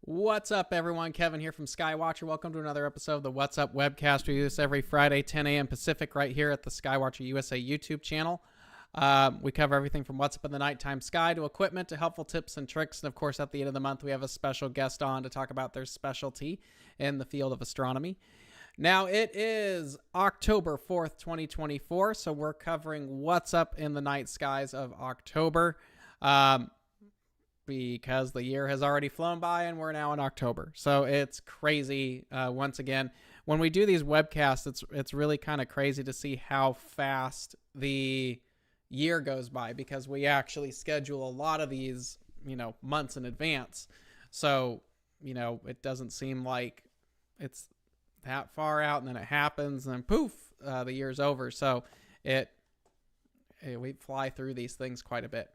What's up, everyone? Kevin here from Skywatcher. Welcome to another episode of the What's Up Webcast. We do this every Friday, 10 a.m. Pacific, right here at the Skywatcher USA YouTube channel. We cover everything from what's up in the nighttime sky to equipment to helpful tips and tricks. And, of course, at the end of the month, we have a special guest on to talk about their specialty in the field of astronomy. Now, it is October 4th, 2024, so we're covering what's up in the night skies of October. Because the year has already flown by and we're now in October. So it's crazy. Once again, when we do these webcasts, it's really kind of crazy to see how fast the year goes by because we actually schedule a lot of these, months in advance. So, it doesn't seem like it's that far out and then it happens and then poof, the year's over. So we fly through these things quite a bit.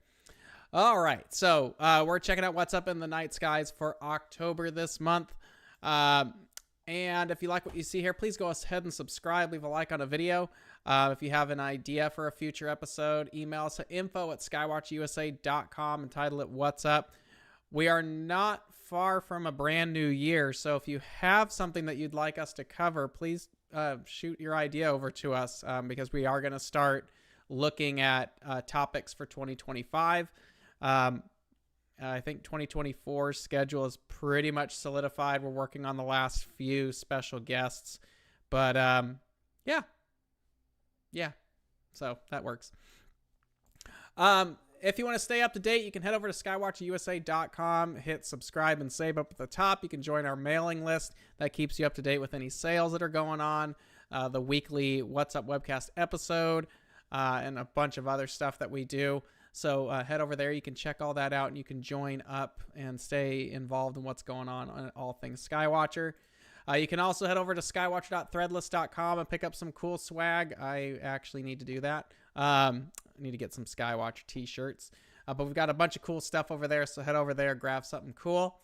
All right, so we're checking out what's up in the night skies for October this month. And if you like what you see here, please go ahead and subscribe, leave a like on a video. If you have an idea for a future episode, email us at info@skywatchusa.com and title it What's Up. We are not far from a brand new year, so if you have something that you'd like us to cover, please shoot your idea over to us because we are going to start looking at topics for 2025. I think 2024's schedule is pretty much solidified. We're working on the last few special guests, but yeah, so that works. If you want to stay up to date, you can head over to skywatchusa.com, hit subscribe and save up at the top. You can join our mailing list that keeps you up to date with any sales that are going on, the weekly What's Up Webcast episode, and a bunch of other stuff that we do. So head over there. You can check all that out, and you can join up and stay involved in what's going on all things Skywatcher. You can also head over to skywatcher.threadless.com and pick up some cool swag. I actually need to do that. I need to get some Skywatcher t-shirts. But we've got a bunch of cool stuff over there, so head over there, grab something cool.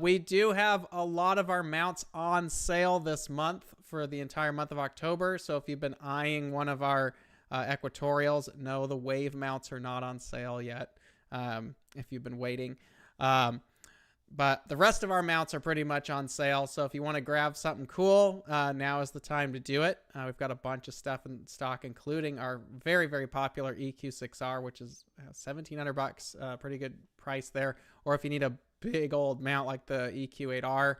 We do have a lot of our mounts on sale this month for the entire month of October. So if you've been eyeing one of our equatorials, no, the wave mounts are not on sale yet if you've been waiting. But the rest of our mounts are pretty much on sale. So if you want to grab something cool, now is the time to do it. We've got a bunch of stuff in stock, including our very, very popular EQ6R, which is $1,700, pretty good price there. Or if you need a big old mount like the EQ8R,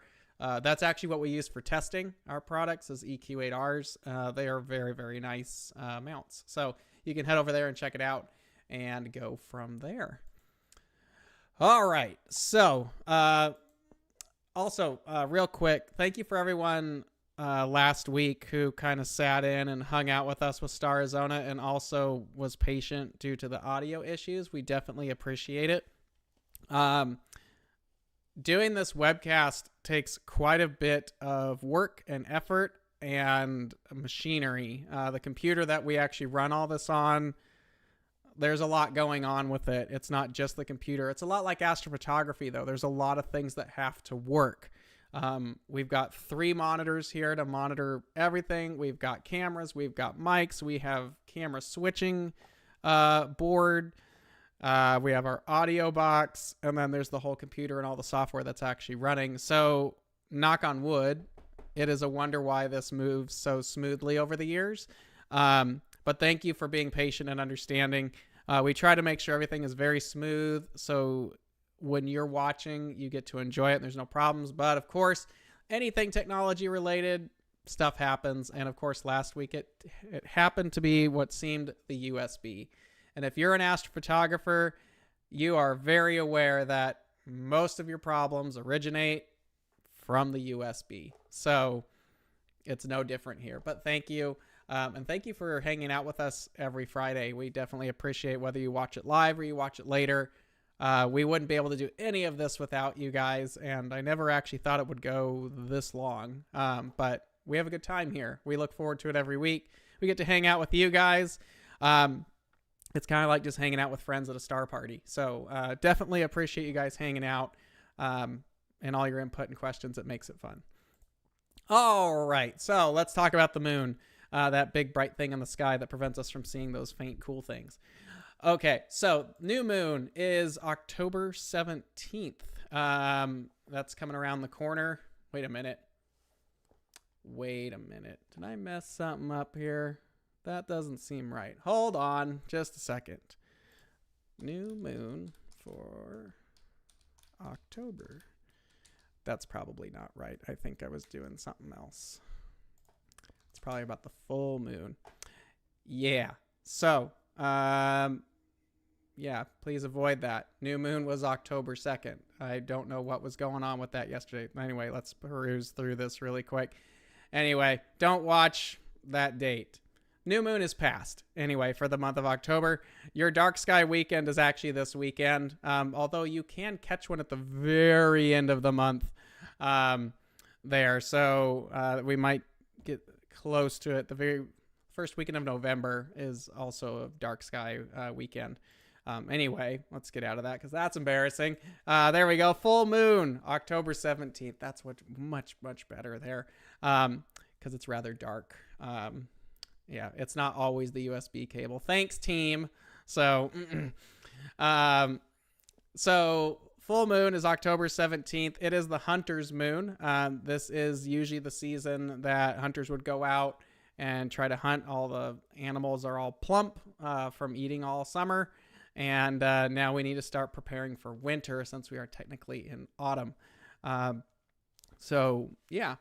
that's actually what we use for testing our products is EQ8Rs. They are very, very nice mounts. So you can head over there and check it out and go from there. All right. So also real quick, thank you for everyone last week who kind of sat in and hung out with us with Star Arizona and also was patient due to the audio issues. We definitely appreciate it. Doing this webcast takes quite a bit of work and effort and machinery. The computer that we actually run all this on, there's a lot going on with it. It's not just the computer. It's a lot like astrophotography, though. There's a lot of things that have to work. We've got 3 monitors here to monitor everything. We've got cameras. We've got mics. We have camera switching board. We have our audio box, and then there's the whole computer and all the software that's actually running. So, knock on wood, it is a wonder why this moves so smoothly over the years. But thank you for being patient and understanding. We try to make sure everything is very smooth, so when you're watching, you get to enjoy it and there's no problems. But, of course, anything technology-related, stuff happens. And, of course, last week it happened to be what seemed the USB. And if you're an astrophotographer, you are very aware that most of your problems originate from the USB. So it's no different here. But thank you. And thank you for hanging out with us every Friday. We definitely appreciate whether you watch it live or you watch it later. We wouldn't be able to do any of this without you guys. And I never actually thought it would go this long. But we have a good time here. We look forward to it every week. We get to hang out with you guys. It's kind of like just hanging out with friends at a star party. So definitely appreciate you guys hanging out and all your input and questions. It makes it fun. All right. So let's talk about the moon, that big bright thing in the sky that prevents us from seeing those faint, cool things. Okay, so new moon is October 17th. That's coming around the corner. Wait a minute. Did I mess something up here? That doesn't seem right. Hold on just a second. New moon for October. That's probably not right. I think I was doing something else. It's probably about the full moon. Yeah. So, yeah, please avoid that. New moon was October 2nd. I don't know what was going on with that yesterday. Anyway, let's peruse through this really quick. Anyway, don't watch that date. New moon is past. Anyway, for the month of October, your dark sky weekend is actually this weekend. Although you can catch one at the very end of the month there. So we might get close to it. The very first weekend of November is also a dark sky weekend. Anyway, let's get out of that because that's embarrassing. There we go. Full moon, October 17th. That's what much better there because it's rather dark. Yeah, it's not always the USB cable. Thanks, team. So, so full moon is October 17th. It is the hunter's moon. This is usually the season that hunters would go out and try to hunt. All the animals are all plump from eating all summer. And now we need to start preparing for winter since we are technically in autumn. So, yeah.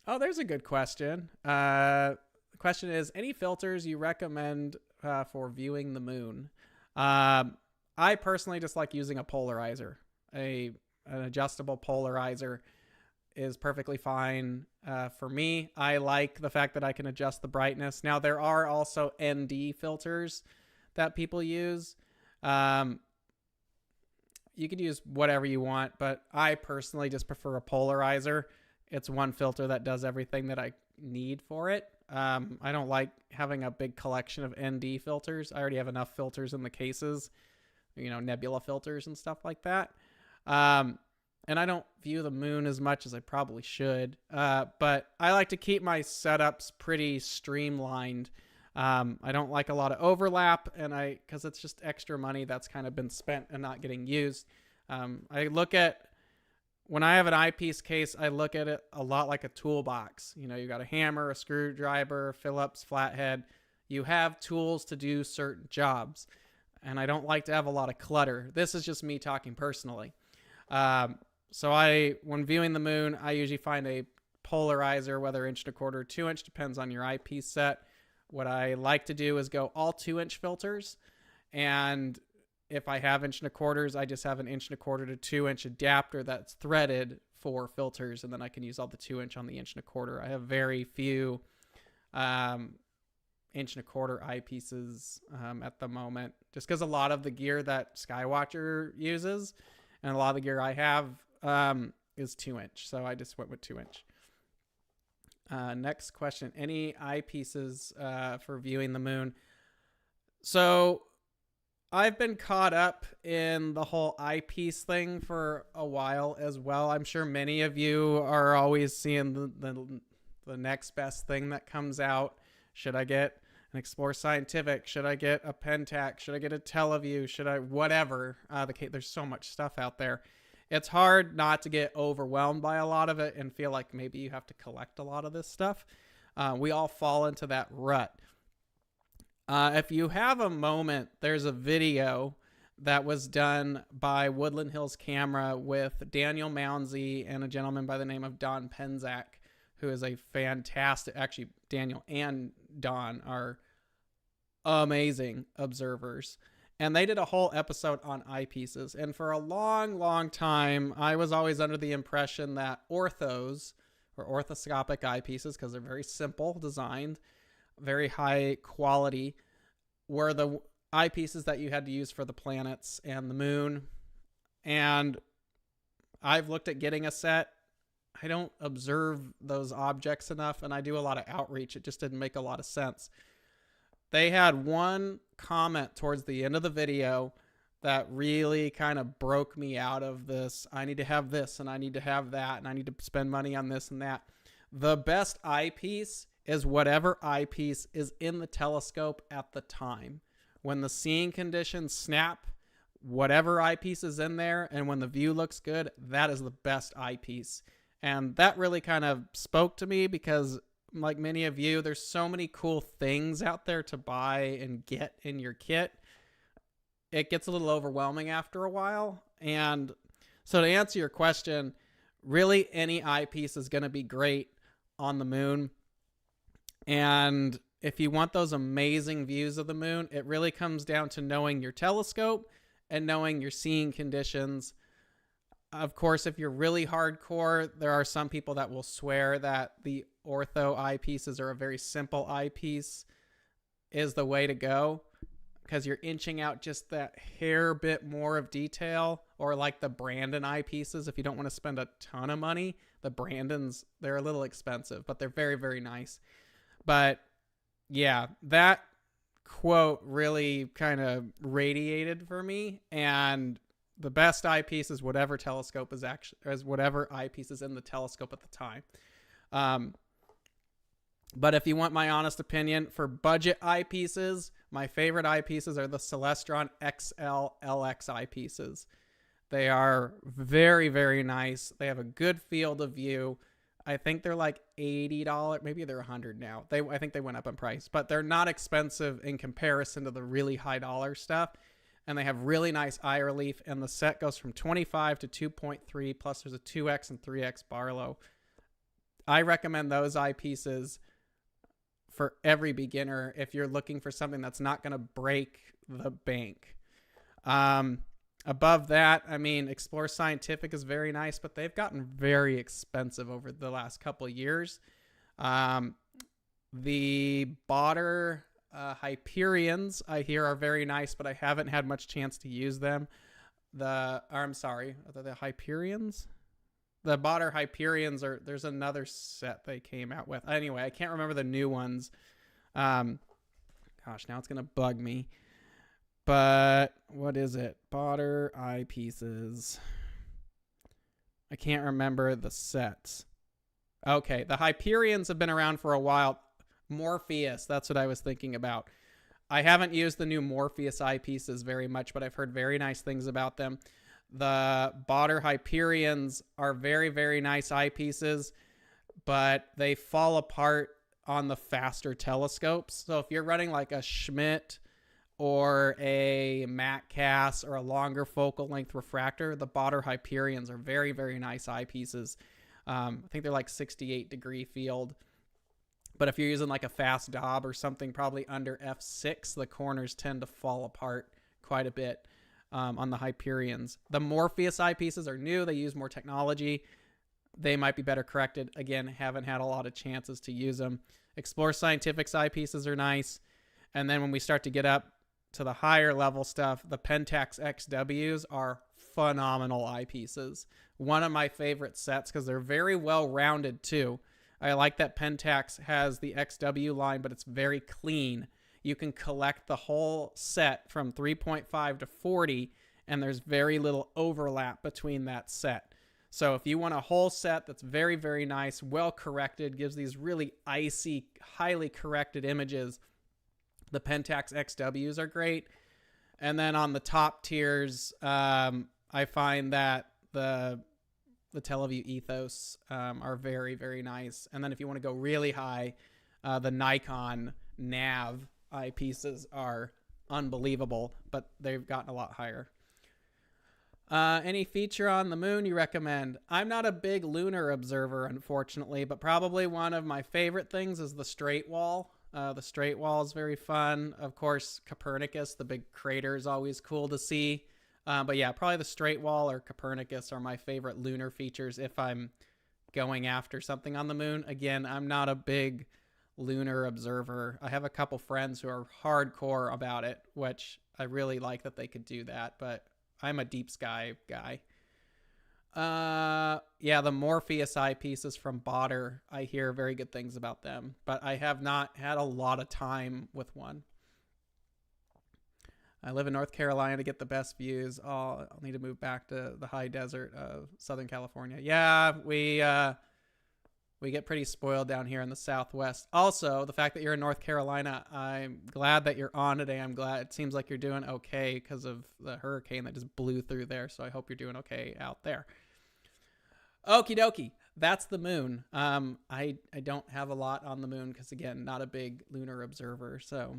Oh, there's a good question. The question is, any filters you recommend for viewing the moon? I personally just like using a polarizer. An adjustable polarizer is perfectly fine for me. I like the fact that I can adjust the brightness. Now, there are also ND filters that people use. You could use whatever you want, but I personally just prefer a polarizer. It's one filter that does everything that I need for it. I don't like having a big collection of ND filters. I already have enough filters in the cases, nebula filters and stuff like that. And I don't view the moon as much as I probably should. But I like to keep my setups pretty streamlined. I don't like a lot of overlap, and because it's just extra money that's kind of been spent and not getting used. When I have an eyepiece case, I look at it a lot like a toolbox. You got a hammer, a screwdriver, Phillips, flathead. You have tools to do certain jobs, and I don't like to have a lot of clutter. This is just me talking personally. So when viewing the moon, I usually find a polarizer, whether 1.25" or 2" depends on your eyepiece set. What I like to do is go all 2" filters. And if I have 1.25", I just have an 1.25" to 2" adapter that's threaded for filters. And then I can use all the 2" on the 1.25". I have very few 1.25" eyepieces at the moment, just because a lot of the gear that Skywatcher uses and a lot of the gear I have is 2". So I just went with 2". Next question. Any eyepieces for viewing the moon? So I've been caught up in the whole eyepiece thing for a while as well. I'm sure many of you are always seeing the next best thing that comes out. Should I get an Explore Scientific? Should I get a Pentax? Should I get a Teleview? Should I whatever? There's so much stuff out there. It's hard not to get overwhelmed by a lot of it and feel like maybe you have to collect a lot of this stuff. We all fall into that rut. If you have a moment, there's a video that was done by Woodland Hills Camera with Daniel Mounsey and a gentleman by the name of Don Penzak, who is a fantastic, actually Daniel and Don are amazing observers. And they did a whole episode on eyepieces. And for a long time, I was always under the impression that orthos, or orthoscopic eyepieces, because they're very simple designed, very high quality, were the eyepieces that you had to use for the planets and the moon. And I've looked at getting a set. I don't observe those objects enough, and I do a lot of outreach. It just didn't make a lot of sense. They had one comment towards the end of the video that really kind of broke me out of this. I need to have this and I need to have that and I need to spend money on this and that. The best eyepiece is whatever eyepiece is in the telescope at the time. When the seeing conditions snap, whatever eyepiece is in there, and when the view looks good, that is the best eyepiece. And that really kind of spoke to me because, like many of you, there's so many cool things out there to buy and get in your kit. It gets a little overwhelming after a while. And so to answer your question, really any eyepiece is going to be great on the moon. And if you want those amazing views of the moon, it really comes down to knowing your telescope and knowing your seeing conditions. Of course, if you're really hardcore, there are some people that will swear that the ortho eyepieces or a very simple eyepiece is the way to go because you're inching out just that hair bit more of detail, or like the Brandon eyepieces. If you don't want to spend a ton of money, the Brandons, they're a little expensive, but they're very, very nice. But yeah, that quote really kind of radiated for me. And the best eyepiece is whatever telescope is actually, as whatever eyepiece is in the telescope at the time. But if you want my honest opinion, for budget eyepieces, my favorite eyepieces are the Celestron XL LX eyepieces. They are very, very nice. They have a good field of view. I think they're like $80. Maybe they're $100 now. I think they went up in price, but they're not expensive in comparison to the really high dollar stuff. And they have really nice eye relief. And the set goes from 25 to 2.3. Plus there's a 2X and 3X Barlow. I recommend those eyepieces for every beginner if you're looking for something that's not going to break the bank. Above that, I mean, Explore Scientific is very nice, but they've gotten very expensive over the last couple of years. The Botter Hyperions, I hear, are very nice, but I haven't had much chance to use them. Are they the Hyperions? The Botter Hyperions there's another set they came out with. Anyway, I can't remember the new ones. Gosh, now it's going to bug me. But what is it? Botter eyepieces. I can't remember the sets. Okay, the Hyperions have been around for a while. Morpheus, that's what I was thinking about. I haven't used the new Morpheus eyepieces very much, but I've heard very nice things about them. The Botter Hyperions are very, very nice eyepieces, but they fall apart on the faster telescopes. So if you're running like a Schmidt or a MacCass or a longer focal length refractor, the Botter Hyperions are very, very nice eyepieces. I think they're like 68 degree field. But if you're using like a fast Dob or something, probably under f6, the corners tend to fall apart quite a bit on the Hyperions. The Morpheus eyepieces are new. They use more technology. They might be better corrected. Again, haven't had a lot of chances to use them. Explore Scientific's eyepieces are nice. And then when we start to get up to the higher level stuff, the Pentax XWs are phenomenal eyepieces. One of my favorite sets because they're very well rounded too. I like that Pentax has the XW line, but it's very clean. You can collect the whole set from 3.5 to 40, and there's very little overlap between that set. So if you want a whole set that's very, very nice, well corrected, gives these really icy, highly corrected images, the Pentax XWs are great. And then on the top tiers, I find that the Teleview Ethos are very, very nice. And then if you want to go really high, the Nikon Nav eyepieces are unbelievable, but they've gotten a lot higher. Any feature on the moon you recommend? I'm not a big lunar observer, unfortunately, but probably one of my favorite things is the straight wall. The straight wall is very fun. Of course, Copernicus, the big crater, is always cool to see. But yeah, probably the straight wall or Copernicus are my favorite lunar features if I'm going after something on the moon. Again, I'm not a big lunar observer. I have a couple friends who are hardcore about it, which I really like that they could do that, but I'm a deep sky guy. Yeah, the Morpheus eyepieces from Botter, I hear very good things about them, but I have not had a lot of time with one. I live in North Carolina to get the best views. I'll need to move back to the high desert of Southern California. Yeah, We get pretty spoiled down here in the Southwest. Also, the fact that you're in North Carolina, I'm glad that you're on today. I'm glad it seems like you're doing okay because of the hurricane that just blew through there. So I hope you're doing okay out there. Okie dokie. That's the moon. I don't have a lot on the moon because, again, not a big lunar observer. So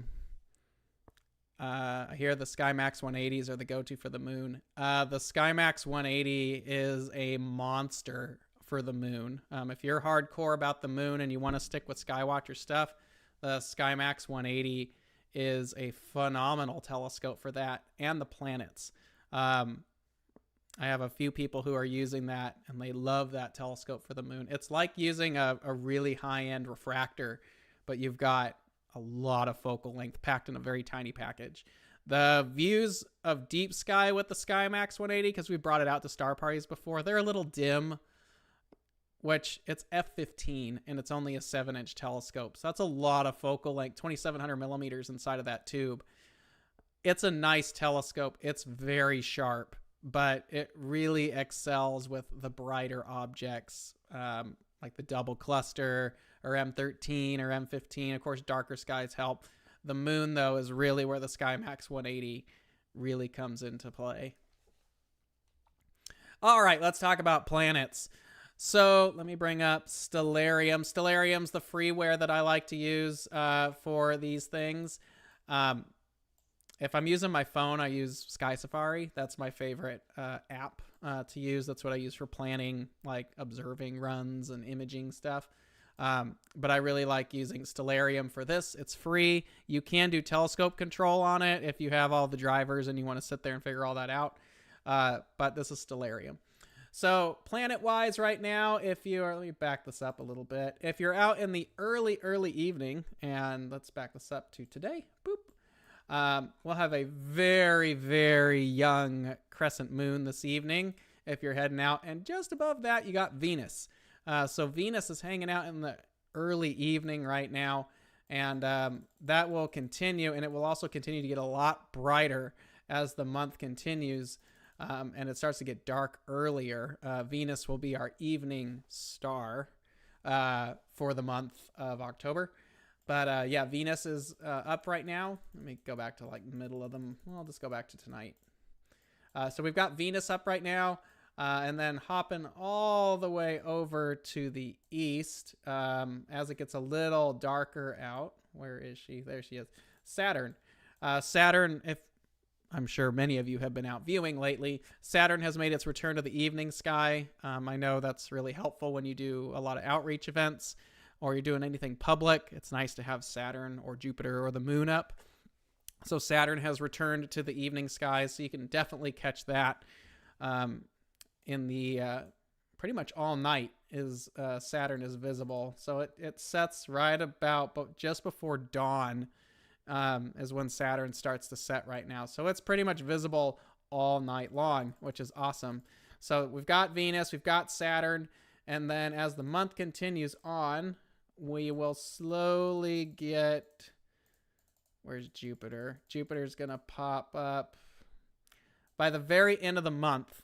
I hear the SkyMax 180s are the go-to for the moon. The SkyMax 180 is a monster for the moon. If you're hardcore about the moon and you want to stick with Skywatcher stuff, the SkyMax 180 is a phenomenal telescope for that and the planets. I have a few people who are using that and they love that telescope for the moon. It's like using a really high-end refractor, but you've got a lot of focal length packed in a very tiny package. The views of deep sky with the SkyMax 180, because we brought it out to star parties before, they're a little dim, which it's f/15 and it's only a 7-inch telescope. So that's a lot of focal length, 2,700 millimeters inside of that tube. It's a nice telescope. It's very sharp, but it really excels with the brighter objects, like the double cluster or M13 or M15. Of course, darker skies help. The moon, though, is really where the SkyMax 180 really comes into play. All right, let's talk about planets. So let me bring up Stellarium. Stellarium's the freeware that I like to use for these things. If I'm using my phone, I use Sky Safari. That's my favorite app to use. That's what I use for planning, like observing runs and imaging stuff. But I really like using Stellarium for this. It's free. You can do telescope control on it if you have all the drivers and you want to sit there and figure all that out. But this is Stellarium. So planet-wise right now, if you are, let me back this up a little bit. If you're out in the early evening, and let's back this up to today, boop. We'll have a very, very young crescent moon this evening if you're heading out. And just above that, you got Venus. So Venus is hanging out in the early evening right now. And that will continue. And it will also continue to get a lot brighter as the month continues. And it starts to get dark earlier. Venus will be our evening star for the month of October. But yeah, Venus is up right now. Let me go back to like middle of them. Well, I'll just go back to tonight. So we've got Venus up right now. And then hopping all the way over to the east as it gets a little darker out. Where is she? There she is. Saturn. Saturn, if I'm sure many of you have been out viewing lately, Saturn has made its return to the evening sky. I know that's really helpful when you do a lot of outreach events or you're doing anything public. It's nice to have Saturn or Jupiter or the moon up. So Saturn has returned to the evening skies, so you can definitely catch that in the pretty much all night is Saturn is visible. So it sets right about but just before dawn is when Saturn starts to set right now. So it's pretty much visible all night long, which is awesome. So we've got Venus, we've got Saturn, and then as the month continues on, we will slowly get, where's Jupiter? Jupiter's going to pop up by the very end of the month.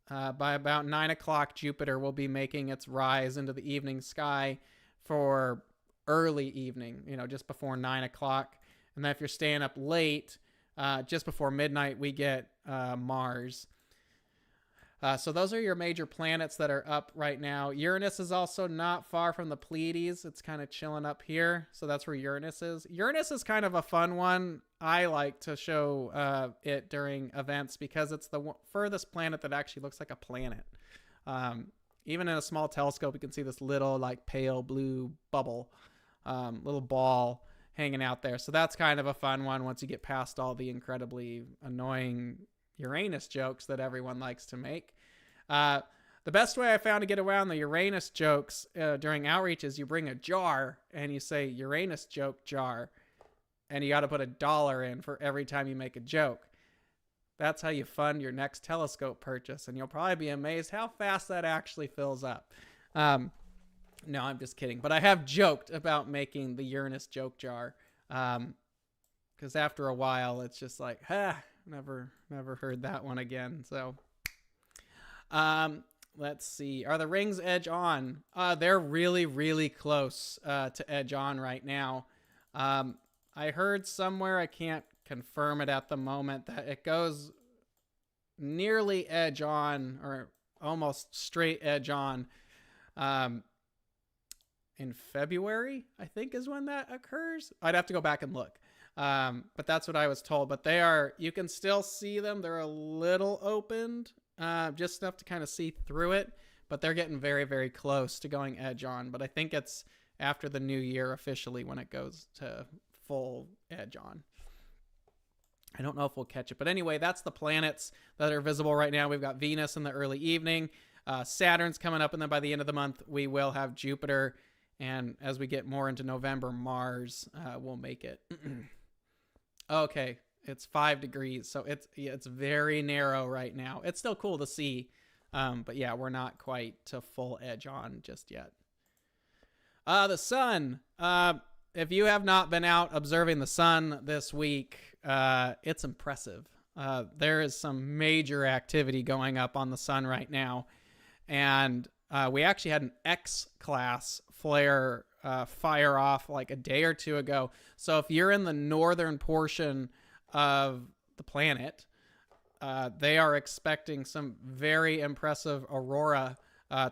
By about 9 o'clock, Jupiter will be making its rise into the evening sky for early evening, just before 9 o'clock. And then if you're staying up late, just before midnight, we get Mars. So those are your major planets that are up right now. Uranus is also not far from the Pleiades. It's kind of chilling up here. So that's where Uranus is. Uranus is kind of a fun one. I like to show it during events because it's the furthest planet that actually looks like a planet. Even in a small telescope, you can see this little like pale blue bubble, little ball hanging out there. So that's kind of a fun one once you get past all the incredibly annoying Uranus jokes that everyone likes to make. The best way I found to get around the Uranus jokes during outreach is you bring a jar and you say Uranus joke jar, and you got to put $1 in for every time you make a joke. That's how you fund your next telescope purchase, and you'll probably be amazed how fast that actually fills up. No, I'm just kidding. But I have joked about making the Uranus joke jar because after a while, it's just like, never heard that one again. So Let's see. Are the rings edge on? They're really, really close to edge on right now. I heard somewhere, I can't confirm it at the moment, that it goes nearly edge on or almost straight edge on in February, I think is when that occurs. I'd have to go back and look. But that's what I was told. But they are, you can still see them. They're a little opened, just enough to kind of see through it. But they're getting very, very close to going edge on. But I think it's after the new year officially when it goes to full edge on. I don't know if we'll catch it. But anyway, that's the planets that are visible right now. We've got Venus in the early evening. Saturn's coming up. And then by the end of the month, we will have Jupiter. And as we get more into November, Mars will make it. Okay, it's 5 degrees, so it's very narrow right now. It's still cool to see, but yeah, we're not quite to full edge on just yet. The sun. If you have not been out observing the sun this week, it's impressive. There is some major activity going up on the sun right now, and we actually had an X-class flare fire off like a day or two ago. So if you're in the northern portion of the planet, they are expecting some very impressive aurora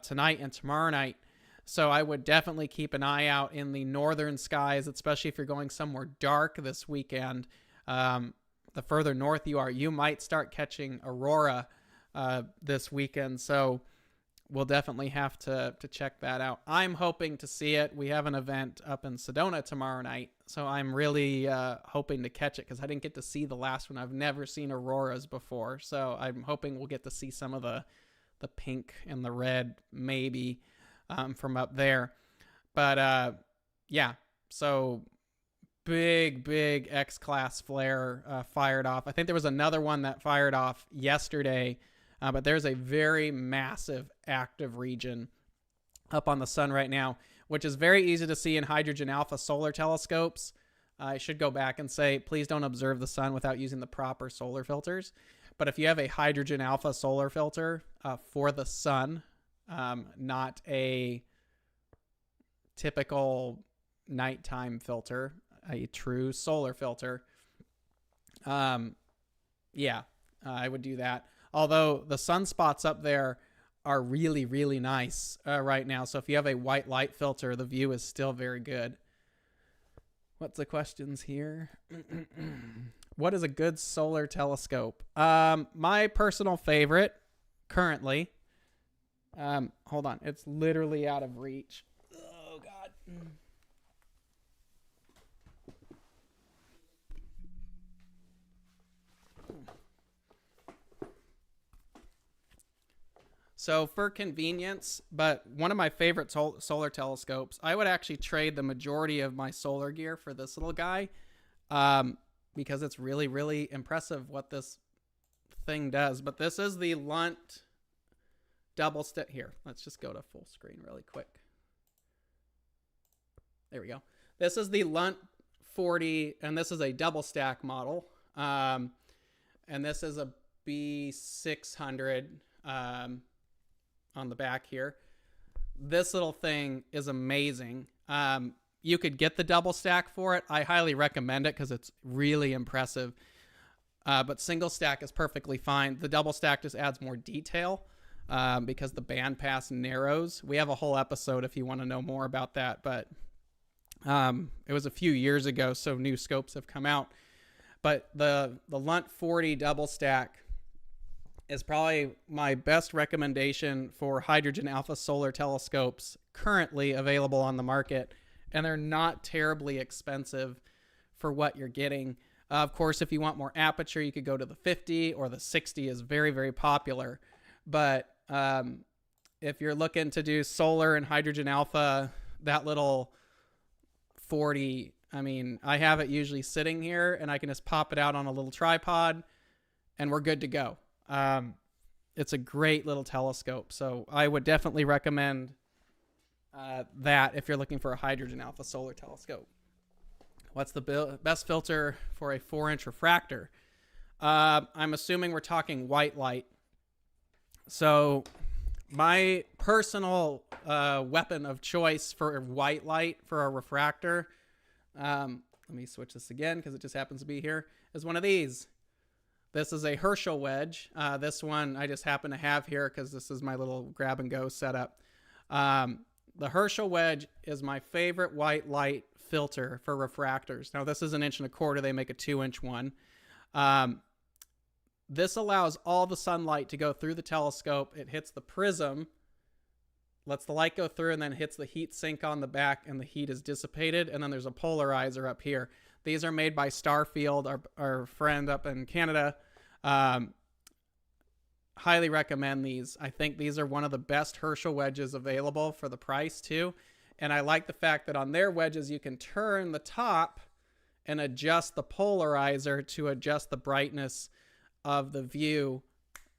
tonight and tomorrow night. So I would definitely keep an eye out in the northern skies, especially if you're going somewhere dark this weekend. The further north you are, you might start catching aurora this weekend. So we'll definitely have to check that out. I'm hoping to see it. We have an event up in Sedona tomorrow night, so I'm really hoping to catch it because I didn't get to see the last one. I've never seen auroras before, so I'm hoping we'll get to see some of the pink and the red maybe from up there. But yeah, so big X-class flare fired off. I think there was another one that fired off yesterday. But there's a very massive active region up on the sun right now, which is very easy to see in hydrogen alpha solar telescopes. I should go back and say, please don't observe the sun without using the proper solar filters. But if you have a hydrogen alpha solar filter for the sun, not a typical nighttime filter, a true solar filter, yeah, I would do that. Although the sunspots up there are really, really nice right now. So if you have a white light filter, the view is still very good. What's the questions here? What is a good solar telescope? My personal favorite currently. Hold on. It's literally out of reach. Oh, God. So for convenience, but one of my favorite solar telescopes, I would actually trade the majority of my solar gear for this little guy because it's really, really impressive what this thing does. But this is the Lunt double stack. Here, let's just go to full screen really quick. There we go. This is the Lunt 40, and this is a double stack model. And this is a B600 on the back here. This little thing is amazing. You could get the double stack for it. I highly recommend it because it's really impressive. But single stack is perfectly fine. The double stack just adds more detail because the bandpass narrows. We have a whole episode if you want to know more about that, but it was a few years ago, so new scopes have come out. But the Lunt 40 double stack is probably my best recommendation for hydrogen alpha solar telescopes currently available on the market. And they're not terribly expensive for what you're getting. Of course, if you want more aperture, you could go to the 50 or the 60 is very, very popular. But if you're looking to do solar and hydrogen alpha, that little 40, I mean, I have it usually sitting here and I can just pop it out on a little tripod and we're good to go. It's a great little telescope. So I would definitely recommend that if you're looking for a hydrogen alpha solar telescope. What's the best filter for a 4-inch refractor? I'm assuming we're talking white light. So My personal weapon of choice for white light for a refractor, let me switch this again because it just happens to be here, is one of these. This is a Herschel wedge. This one I just happen to have here because this is my little grab and go setup. The Herschel wedge is my favorite white light filter for refractors. Now this is 1.25 inches. They make a 2-inch one. This allows all the sunlight to go through the telescope. It hits the prism, lets the light go through, and then hits the heat sink on the back, and the heat is dissipated. And then there's a polarizer up here. These are made by Starfield, our friend up in Canada. Highly recommend these. I think these are one of the best Herschel wedges available for the price too. And I like the fact that on their wedges, you can turn the top and adjust the polarizer to adjust the brightness of the view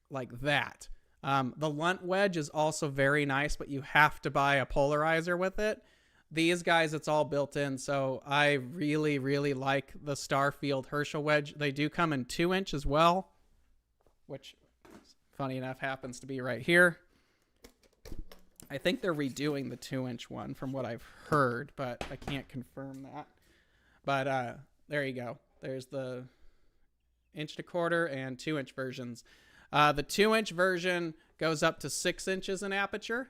like that. The Lunt wedge is also very nice, but you have to buy a polarizer with it. These guys, it's all built in. So I really, really like the Starfield Herschel wedge. They do come in 2-inch as well, which funny enough happens to be right here. I think they're redoing the 2-inch one from what I've heard, but I can't confirm that. But there you go. There's the 1.25 inch and 2-inch versions. The 2-inch version goes up to 6 inches in aperture.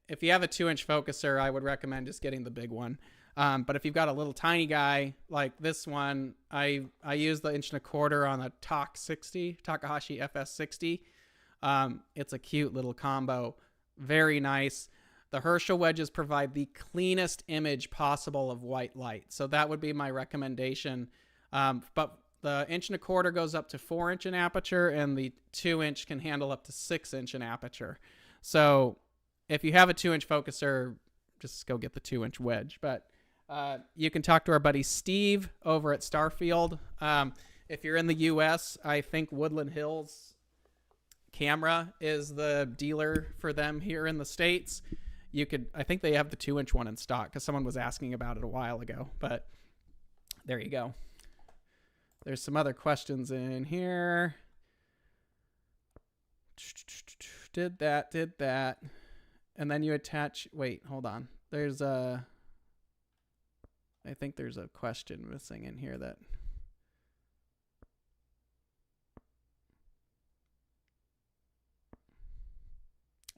If you have a 2-inch focuser, I would recommend just getting the big one. But if you've got a little tiny guy like this one, I use the 1.25 inch on the Takahashi FS60. It's a cute little combo. Very nice. The Herschel wedges provide the cleanest image possible of white light. So that would be my recommendation. But the 1.25 inch goes up to 4-inch in aperture, and the 2-inch can handle up to 6-inch in aperture. So if you have a 2-inch focuser, just go get the 2-inch wedge. But you can talk to our buddy Steve over at Starfield. If you're in the U.S., I think Woodland Hills Camera is the dealer for them here in the States. I think they have the 2-inch one in stock because someone was asking about it a while ago. But there you go. There's some other questions in here. Did that. And then you attach, wait, hold on. I think there's a question missing in here that.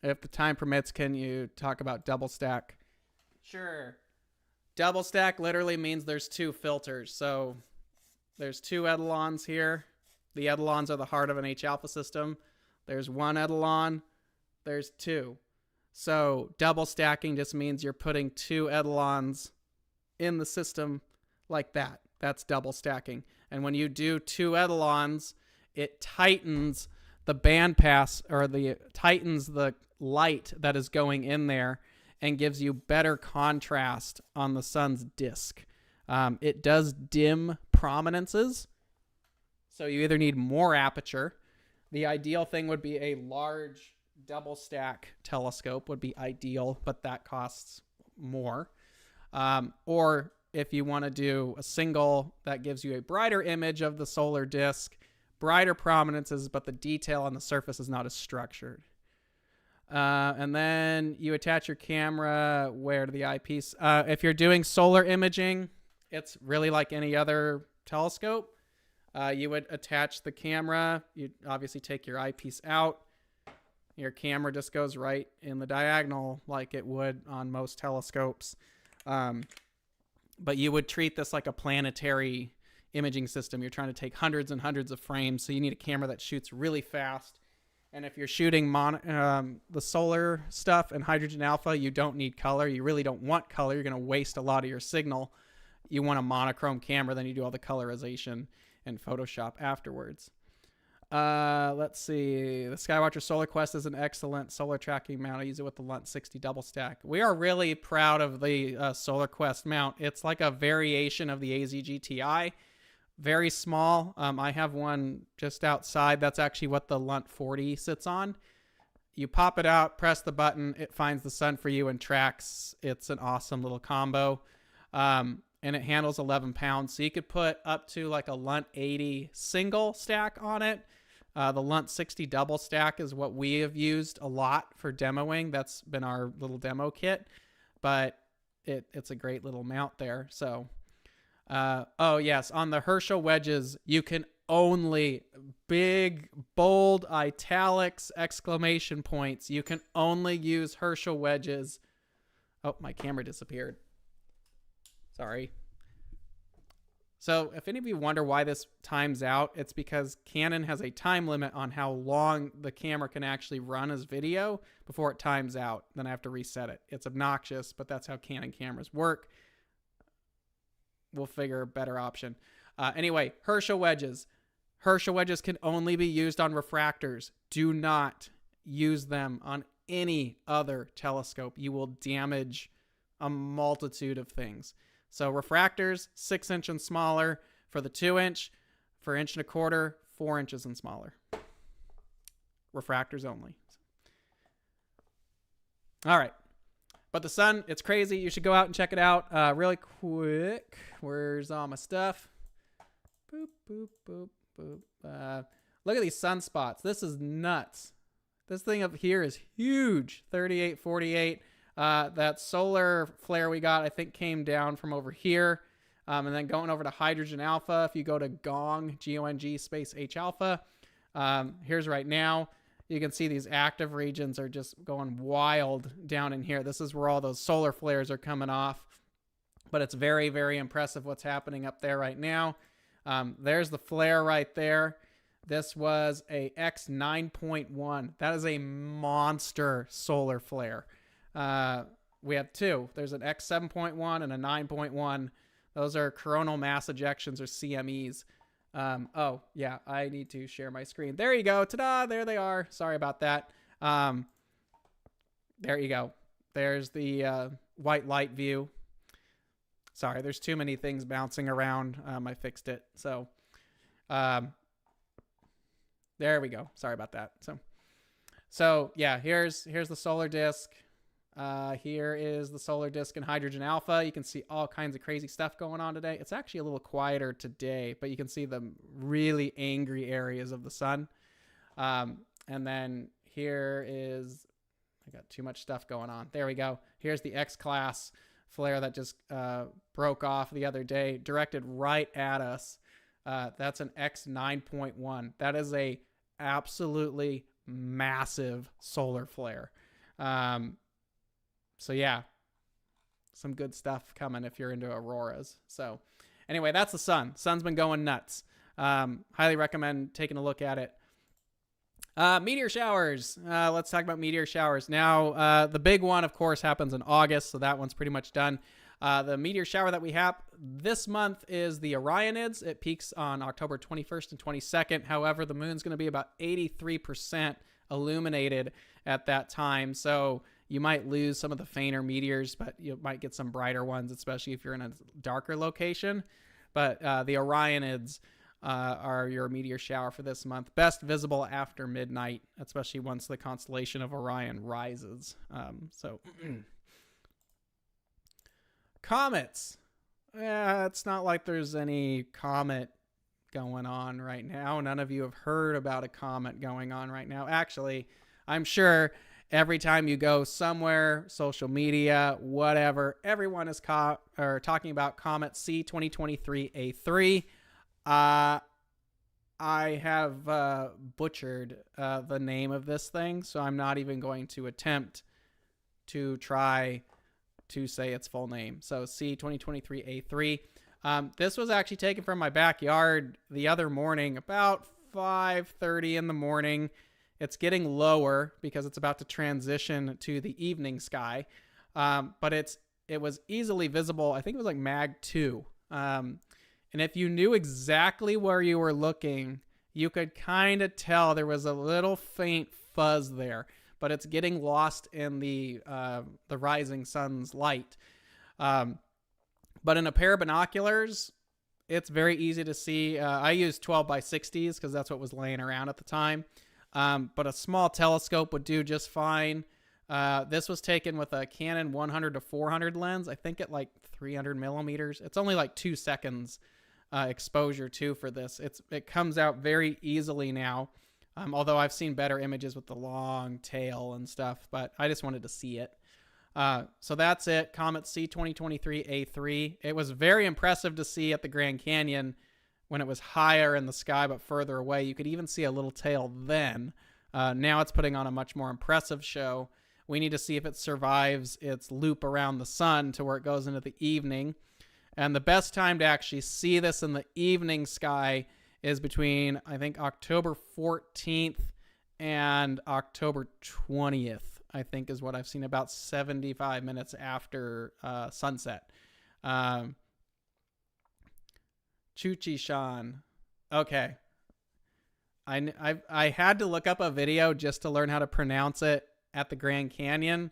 If the time permits, can you talk about double stack? Sure. Double stack literally means there's 2 filters. So there's 2 etalons here. The etalons are the heart of an H-alpha system. There's 1 etalon. There's 2. So double stacking just means you're putting 2 etalons in the system like that. That's double stacking. And when you do 2 etalons, it tightens the bandpass, or tightens the light that is going in there and gives you better contrast on the sun's disk. It does dim prominences, so you either need more aperture. The ideal thing would be a large double stack telescope would be ideal, but that costs more. Or if you want to do a single, that gives you a brighter image of the solar disk, brighter prominences, but the detail on the surface is not as structured. And then you attach your camera where to the eyepiece. If you're doing solar imaging, it's really like any other telescope. You would attach the camera. You obviously take your eyepiece out. Your camera just goes right in the diagonal like it would on most telescopes. But you would treat this like a planetary imaging system. You're trying to take hundreds and hundreds of frames, so you need a camera that shoots really fast. And if you're shooting the solar stuff and hydrogen alpha, you don't need color. You really don't want color. You're going to waste a lot of your signal. You want a monochrome camera, then you do all the colorization in Photoshop afterwards. Let's see. The Skywatcher Solar Quest is an excellent solar tracking mount. I use it with the Lunt 60 double stack. We are really proud of the Solar Quest mount. It's like a variation of the AZGTI. Very small. I have one just outside. That's actually what the Lunt 40 sits on. You pop it out, press the button, it finds the sun for you and tracks. It's an awesome little combo. And it handles 11 pounds. So you could put up to like a Lunt 80 single stack on it. The Lunt 60 double stack is what we have used a lot for demoing. That's been our little demo kit, but it's a great little mount there. So, oh yes, on the Herschel wedges, you can only, big, bold, italics, exclamation points. You can only use Herschel wedges. Oh, my camera disappeared. Sorry. So if any of you wonder why this times out, it's because Canon has a time limit on how long the camera can actually run as video before it times out. Then I have to reset it. It's obnoxious, but that's how Canon cameras work. We'll figure a better option. Anyway, Herschel wedges. Herschel wedges can only be used on refractors. Do not use them on any other telescope. You will damage a multitude of things. So refractors, 6-inch and smaller. For the 2-inch, for 1.25 inches, 4 inches and smaller. Refractors only. All right. But the sun, it's crazy. You should go out and check it out really quick. Where's all my stuff? Boop, boop, boop, boop. Look at these sunspots. This is nuts. This thing up here is huge. 3848. That solar flare we got, I think, came down from over here. And then going over to hydrogen alpha, if you go to GONG, G-O-N-G space H alpha, here's right now. You can see these active regions are just going wild down in here. This is where all those solar flares are coming off. But it's very, very impressive what's happening up there right now. There's the flare right there. This was a X9.1. That is a monster solar flare. We have two. There's an X7.1 and a 9.1. Those are coronal mass ejections, or CMEs. Oh, yeah, I need to share my screen. There you go. Ta-da! There they are. Sorry about that. There you go. There's the white light view. Sorry, there's too many things bouncing around. I fixed it. So, there we go. Sorry about that. So yeah, here's the solar disk. Here is the solar disk in hydrogen alpha. You can see all kinds of crazy stuff going on today. It's actually a little quieter today, but you can see the really angry areas of the sun. And then here is, I got too much stuff going on. There we go. Here's the X-class flare that just broke off the other day, directed right at us. That's an X9.1. That is a absolutely massive solar flare. So yeah, some good stuff coming if you're into auroras. So anyway, that's the sun. Sun's been going nuts. Highly recommend taking a look at it. Meteor showers. Let's talk about meteor showers. Now, the big one, of course, happens in August, so that one's pretty much done. The meteor shower that we have this month is the Orionids. It peaks on October 21st and 22nd. However, the moon's going to be about 83% illuminated at that time. So you might lose some of the fainter meteors, but you might get some brighter ones, especially if you're in a darker location. But the Orionids are your meteor shower for this month. Best visible after midnight, especially once the constellation of Orion rises. Comets. It's not like there's any comet going on right now. None of you have heard about a comet going on right now. Actually, I'm sure every time you go somewhere, social media, whatever, everyone is talking about Comet C 2023 A3. I have butchered the name of this thing, so I'm not even going to attempt to try to say its full name. So C 2023 A3. This was actually taken from my backyard the other morning, about 5:30 in the morning. It's getting lower because it's about to transition to the evening sky, but it was easily visible. I think it was like Mag 2. And if you knew exactly where you were looking, you could kind of tell there was a little faint fuzz there, but it's getting lost in the rising sun's light. But in a pair of binoculars, it's very easy to see. I used 12 by 60s because that's what was laying around at the time. But a small telescope would do just fine. This was taken with a Canon 100 to 400 lens. I think at like 300 millimeters. It's only like 2 seconds exposure too for this. It comes out very easily now. Although I've seen better images with the long tail and stuff, but I just wanted to see it. So that's it. Comet C 2023 A3. It was very impressive to see at the Grand Canyon when it was higher in the sky but further away. You could even see a little tail then. Now it's putting on a much more impressive show. We need to see if it survives its loop around the sun to where it goes into the evening. And the best time to actually see this in the evening sky is between, I think, October 14th and October 20th, I think is what I've seen, about 75 minutes after sunset. Chuchi-shan. Okay. I had to look up a video just to learn how to pronounce it at the Grand Canyon.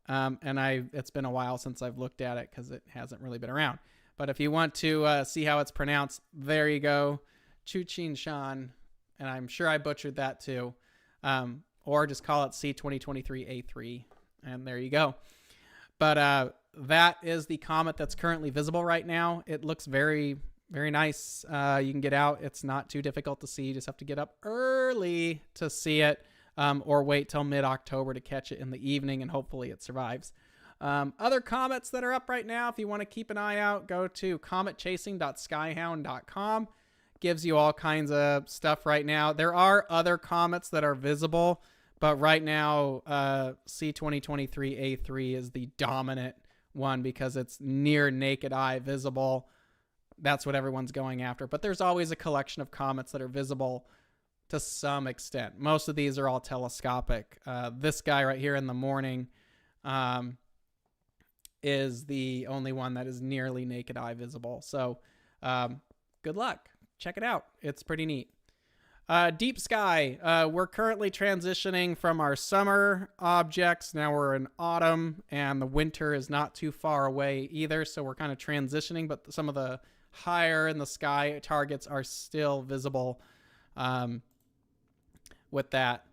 It's been a while since I've looked at it because it hasn't really been around. But if you want to see how it's pronounced, there you go. Chuchin-shan. And I'm sure I butchered that too. Or just call it C 2023 A3. And there you go. But that is the comet that's currently visible right now. It looks very, very nice. You can get out. It's not too difficult to see. You just have to get up early to see it, or wait till mid-October to catch it in the evening, and hopefully it survives. Other comets that are up right now, if you want to keep an eye out, go to cometchasing.skyhound.com. Gives you all kinds of stuff right now. There are other comets that are visible, but right now C 2023 A3 is the dominant one because it's near naked eye visible. That's what everyone's going after. But there's always a collection of comets that are visible to some extent. Most of these are all telescopic. This guy right here in the morning is the only one that is nearly naked eye visible. So good luck. Check it out. It's pretty neat. Deep sky. We're currently transitioning from our summer objects. Now we're in autumn, and the winter is not too far away either. So we're kind of transitioning, but some of the higher in the sky targets are still visible with that.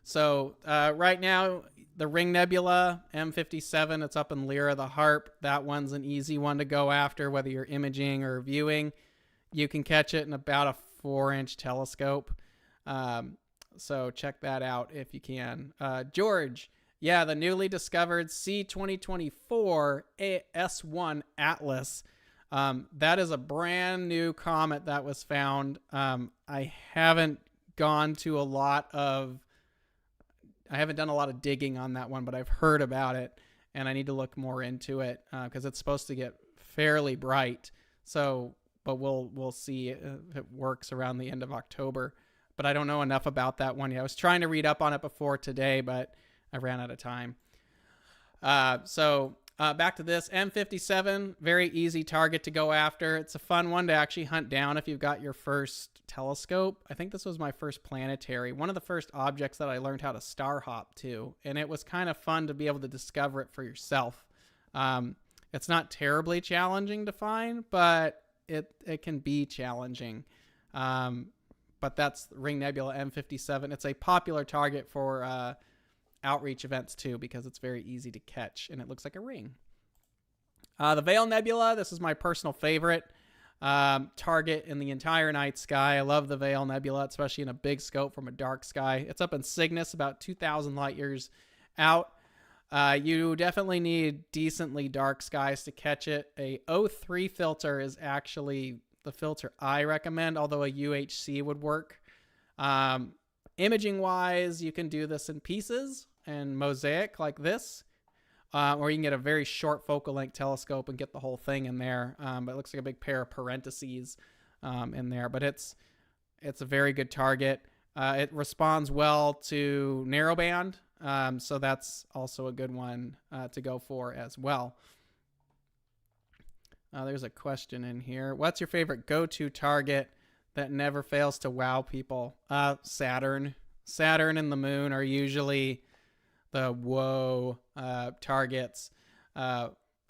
So right now, the Ring Nebula M57, it's up in Lyra the Harp. That one's an easy one to go after, whether you're imaging or viewing. You can catch it in about a 4-inch telescope. So check that out if you can. George, yeah, the newly discovered C 2024 S1 Atlas. That is a brand new comet that was found. I haven't done a lot of digging on that one, but I've heard about it, and I need to look more into it because it's supposed to get fairly bright. So, but we'll see if it works around the end of October. But I don't know enough about that one yet. I was trying to read up on it before today, but I ran out of time. So back to this M57, very easy target to go after. It's a fun one to actually hunt down if you've got your first telescope. I think this was my first planetary, one of the first objects that I learned how to star hop to, and it was kind of fun to be able to discover it for yourself. It's not terribly challenging to find, but it can be challenging. But that's Ring Nebula M57. It's a popular target for outreach events too, because it's very easy to catch and it looks like a ring. The Veil Nebula, this is my personal favorite target in the entire night sky. I love the Veil Nebula, especially in a big scope from a dark sky. It's up in Cygnus, about 2,000 light years out. You definitely need decently dark skies to catch it. A O3 filter is actually the filter I recommend, although a UHC would work. Imaging wise, you can do this in pieces and mosaic like this, or you can get a very short focal length telescope and get the whole thing in there. But it looks like a big pair of parentheses in there, but it's a very good target. It responds well to narrowband, so that's also a good one to go for as well. There's a question in here. What's your favorite go-to target that never fails to wow people? Saturn. Saturn and the moon are usually the whoa targets,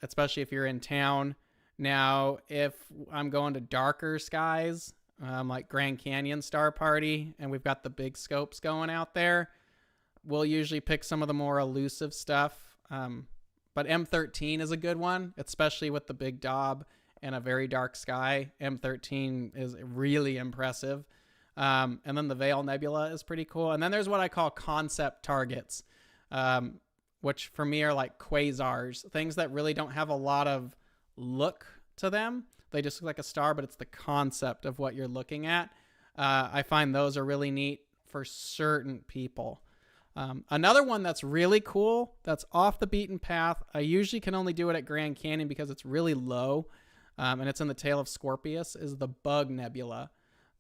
especially if you're in town. Now, if I'm going to darker skies, like Grand Canyon Star Party, and we've got the big scopes going out there, we'll usually pick some of the more elusive stuff. But M13 is a good one, especially with the big Dob and a very dark sky. M13 is really impressive. And then the Veil Nebula is pretty cool. And then there's what I call concept targets, which for me are like quasars, things that really don't have a lot of look to them. They just look like a star, but it's the concept of what you're looking at. I find those are really neat for certain people. Another one that's really cool, that's off the beaten path. I usually can only do it at Grand Canyon because it's really low, and it's in the tail of Scorpius, is the Bug Nebula.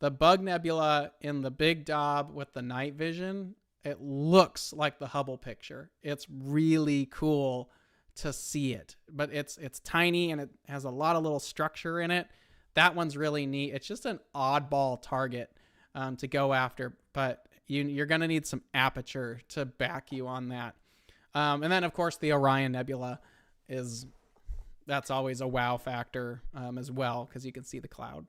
The Bug Nebula in the Big Daub with the night vision, it looks like the Hubble picture. It's really cool to see it, but it's tiny and it has a lot of little structure in it. That one's really neat. It's just an oddball target to go after, but you're going to need some aperture to back you on that. And then, of course, the Orion Nebula that's always a wow factor as well, because you can see the cloud.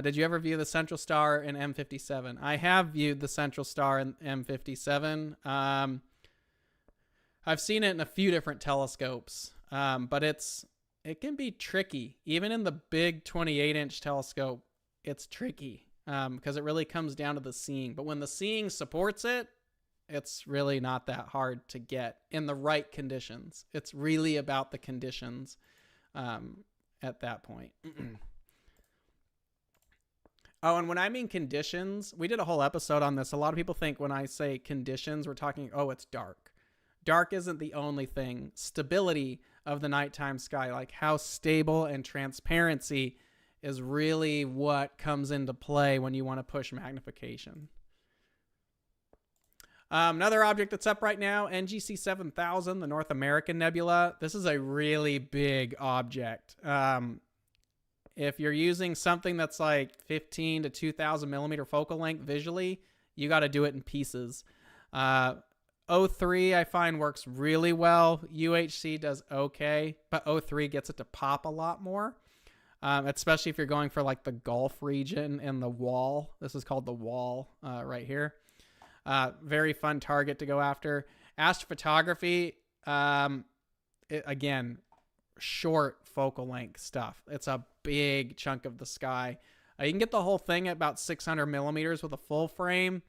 Did you ever view the central star in M57? I have viewed the central star in M57. I've seen it in a few different telescopes, but it can be tricky. Even in the big 28-inch telescope, it's tricky because it really comes down to the seeing. But when the seeing supports it, it's really not that hard to get in the right conditions. It's really about the conditions at that point. Oh, and when I mean conditions, we did a whole episode on this. A lot of people think when I say conditions, we're talking, oh, it's dark. Dark isn't the only thing. Stability of the nighttime sky, like how stable and transparency is really what comes into play when you want to push magnification. Another object that's up right now, NGC 7000, the North American Nebula. This is a really big object. If you're using something that's like 15 to 2000 millimeter focal length visually, you got to do it in pieces. O3 I find works really well. UHC does okay, but O3 gets it to pop a lot more, especially if you're going for like the Gulf region and the wall. This is called the wall right here. Very fun target to go after. Astrophotography, again, short focal length stuff. It's a big chunk of the sky. You can get the whole thing at about 600 millimeters with a full frame.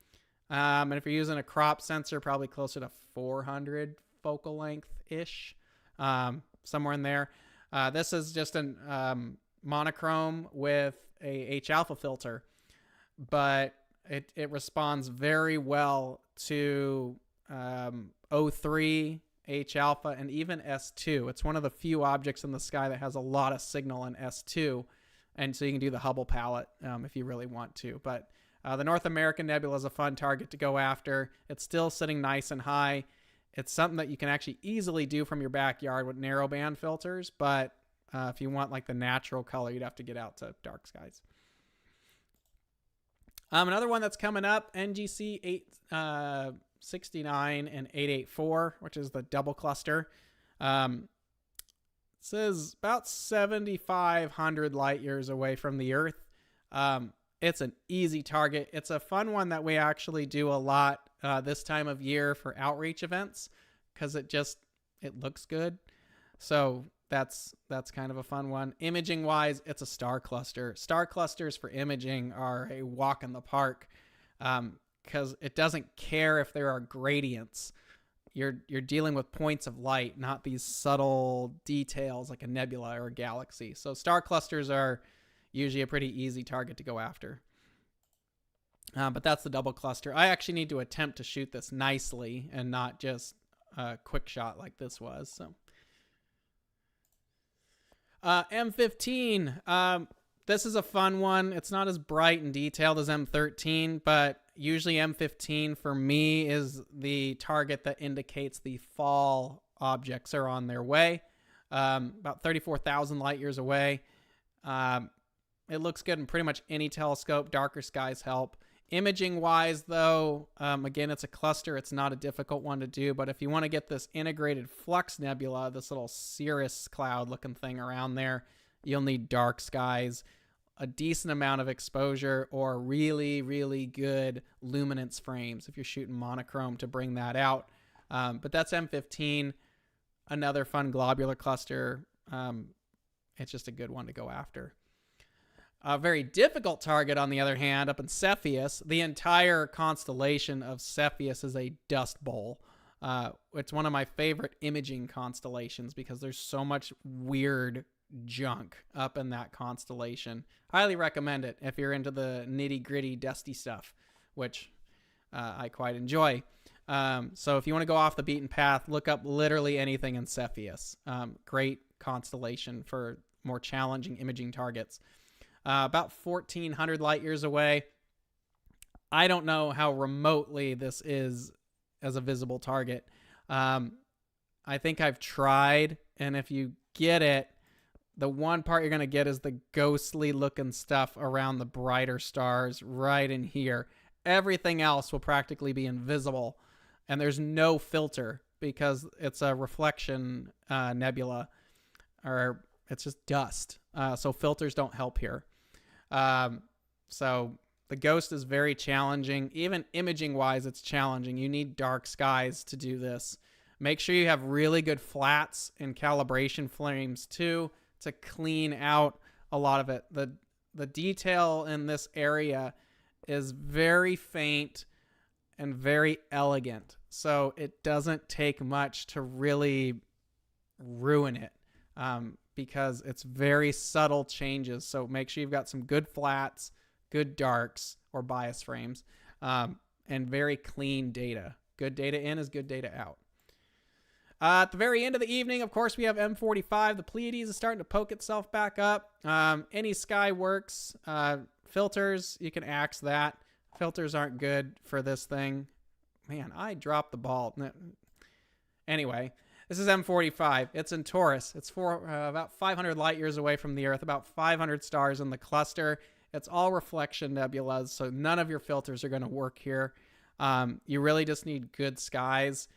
And if you're using a crop sensor, probably closer to 400 focal length-ish, somewhere in there. This is just a monochrome with a H-alpha filter, but it responds very well to O3, H-alpha, and even S2. It's one of the few objects in the sky that has a lot of signal in S2, and so you can do the Hubble palette if you really want to. But the North American Nebula is a fun target to go after. It's still sitting nice and high. It's something that you can actually easily do from your backyard with narrowband filters, but if you want like the natural color, you'd have to get out to dark skies. Another one that's coming up, NGC 869 and 884, which is the double cluster. It says about 7,500 light years away from the Earth. It's an easy target. It's a fun one that we actually do a lot this time of year for outreach events because it looks good. So that's kind of a fun one. Imaging wise, it's a star cluster. Star clusters for imaging are a walk in the park because it doesn't care if there are gradients. You're dealing with points of light, not these subtle details like a nebula or a galaxy. So star clusters are usually a pretty easy target to go after. But that's the double cluster. I actually need to attempt to shoot this nicely and not just a quick shot like this was. So M15. This is a fun one. It's not as bright and detailed as M13, but usually M15 for me is the target that indicates the fall objects are on their way. About 34,000 light years away. It looks good in pretty much any telescope. Darker skies help. Imaging wise though, again, it's a cluster. It's not a difficult one to do, but if you want to get this integrated flux nebula, this little cirrus cloud looking thing around there, you'll need dark skies, a decent amount of exposure, or really, really good luminance frames if you're shooting monochrome to bring that out. But that's M15, another fun globular cluster. It's just a good one to go after. A very difficult target, on the other hand, up in Cepheus. The entire constellation of Cepheus is a dust bowl. It's one of my favorite imaging constellations because there's so much weird junk up in that constellation. Highly recommend it if you're into the nitty-gritty, dusty stuff, which I quite enjoy. So if you want to go off the beaten path, look up literally anything in Cepheus. Great constellation for more challenging imaging targets. About 1,400 light years away. I don't know how remotely this is as a visible target. I think I've tried, and if you get it, the one part you're going to get is the ghostly looking stuff around the brighter stars right in here. Everything else will practically be invisible, and there's no filter because it's a reflection nebula, or it's just dust. So filters don't help here. So the ghost is very challenging. Even imaging wise, it's challenging. You need dark skies to do this. Make sure you have really good flats and calibration frames too to clean out a lot of it. The detail in this area is very faint and very elegant. So it doesn't take much to really ruin it. Because it's very subtle changes. So make sure you've got some good flats, good darks or bias frames, and very clean data. Good data in is good data out. At the very end of the evening, of course, we have M45. The Pleiades is starting to poke itself back up. Any sky works. Filters, you can axe that. Filters aren't good for this thing. Man, I dropped the ball. Anyway, this is M45. It's in Taurus. It's about 500 light years away from the Earth, about 500 stars in the cluster. It's all reflection nebulas, so none of your filters are going to work here. You really just need good skies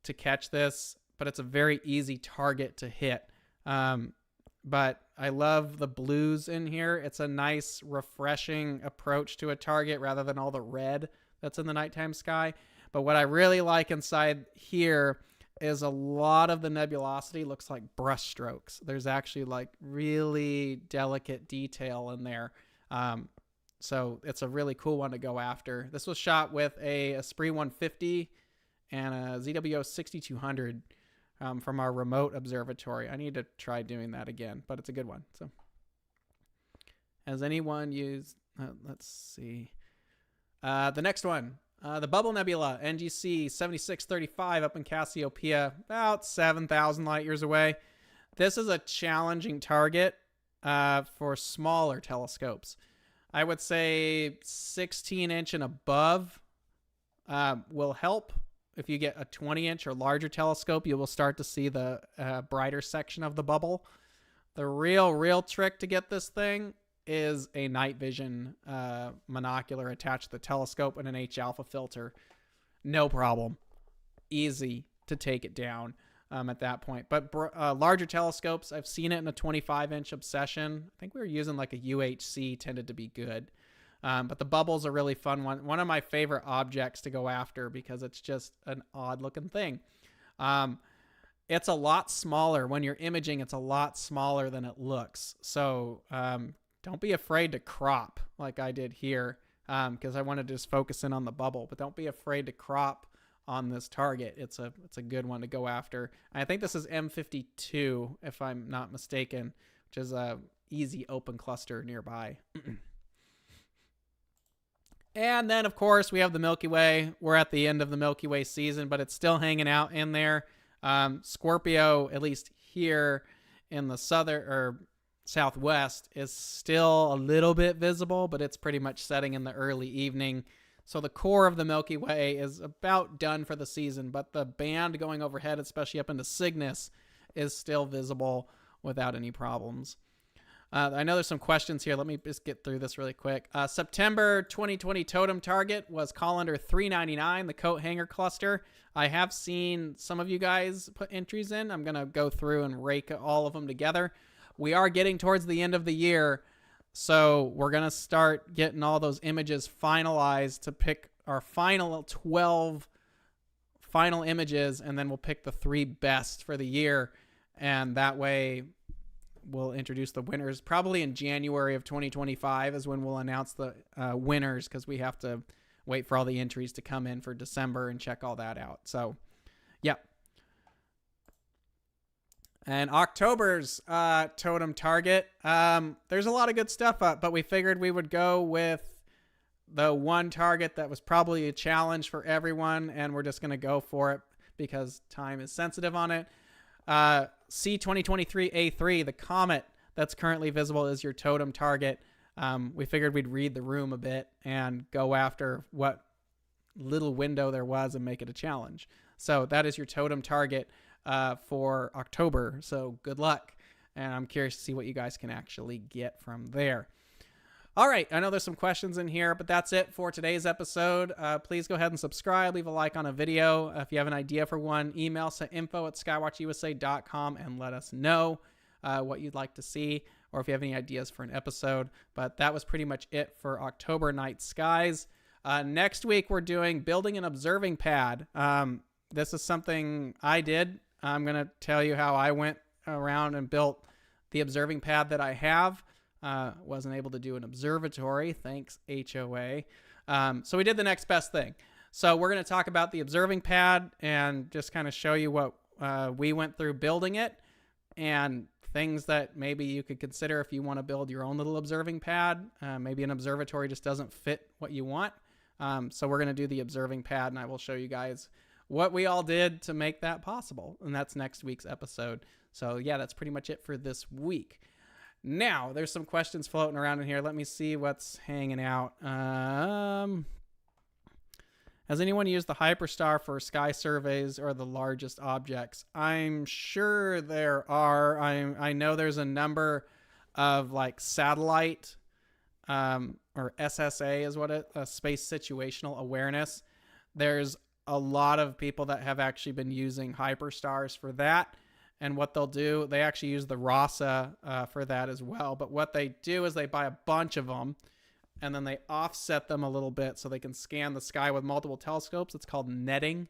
to catch this, but it's a very easy target to hit. But I love the blues in here. It's a nice, refreshing approach to a target rather than all the red that's in the nighttime sky. But what I really like inside here is a lot of the nebulosity looks like brush strokes. There's actually like really delicate detail in there. So it's a really cool one to go after. This was shot with a Esprit 150 and a ZWO 6200 from our remote observatory. I need to try doing that again, but it's a good one. So has anyone used, let's see. The next one. The Bubble Nebula, NGC 7635 up in Cassiopeia, about 7,000 light years away. This is a challenging target for smaller telescopes. I would say 16-inch and above will help. If you get a 20-inch or larger telescope, you will start to see the brighter section of the bubble. The real trick to get this thing is a night vision monocular attached to the telescope and an H-alpha filter. No problem. Easy to take it down at that point. But larger telescopes, I've seen it in a 25-inch obsession. I think we were using like a UHC, tended to be good. But the bubble's a really fun one. One of my favorite objects to go after because it's just an odd-looking thing. It's a lot smaller. When you're imaging, it's a lot smaller than it looks. So don't be afraid to crop like I did here because I wanted to just focus in on the bubble. But don't be afraid to crop on this target. It's a good one to go after. I think this is M52, if I'm not mistaken, which is a easy open cluster nearby. And then, of course, we have the Milky Way. We're at the end of the Milky Way season, but it's still hanging out in there. Scorpio, at least here in the southern or southwest, is still a little bit visible, but it's pretty much setting in the early evening. So the core of the Milky Way is about done for the season, but the band going overhead, especially up into Cygnus, is still visible without any problems. I know there's some questions here. Let me just get through this really quick. September 2020 totem target was Colander 399, the coat hanger cluster. I have seen some of you guys put entries in. I'm going to go through and rake all of them together. We are getting towards the end of the year, so we're going to start getting all those images finalized to pick our final 12 final images, and then we'll pick the 3 best for the year. And that way we'll introduce the winners. Probably in January of 2025 is when we'll announce the winners, because we have to wait for all the entries to come in for December and check all that out. So, yeah. And October's totem target, there's a lot of good stuff up, but we figured we would go with the one target that was probably a challenge for everyone, and we're just going to go for it because time is sensitive on it. C2023A3, the comet that's currently visible, is your totem target. We figured we'd read the room a bit and go after what little window there was and make it a challenge. So that is your totem target for October. So good luck. And I'm curious to see what you guys can actually get from there. All right. I know there's some questions in here, but that's it for today's episode. Please go ahead and subscribe. Leave a like on a video. If you have an idea for one, email us at info@skywatchusa.com and let us know what you'd like to see, or if you have any ideas for an episode. But that was pretty much it for October night skies. Next week, we're doing building an observing pad. This is something I did. I'm going to tell you how I went around and built the observing pad that I have. Wasn't able to do an observatory. Thanks, HOA. So we did the next best thing. So we're going to talk about the observing pad and just kind of show you what we went through building it, and things that maybe you could consider if you want to build your own little observing pad. Maybe an observatory just doesn't fit what you want. So we're going to do the observing pad, and I will show you guys what we all did to make that possible. And that's next week's episode. So yeah, that's pretty much it for this week. Now, there's some questions floating around in here. Let me see what's hanging out. Has anyone used the Hyperstar for sky surveys or the largest objects? I'm sure there are. I know there's a number of like satellite or SSA is what space situational awareness. There's a lot of people that have actually been using Hyperstars for that. And what they'll do, they actually use the RASA for that as well. But what they do is they buy a bunch of them, and then they offset them a little bit so they can scan the sky with multiple telescopes. It's called netting.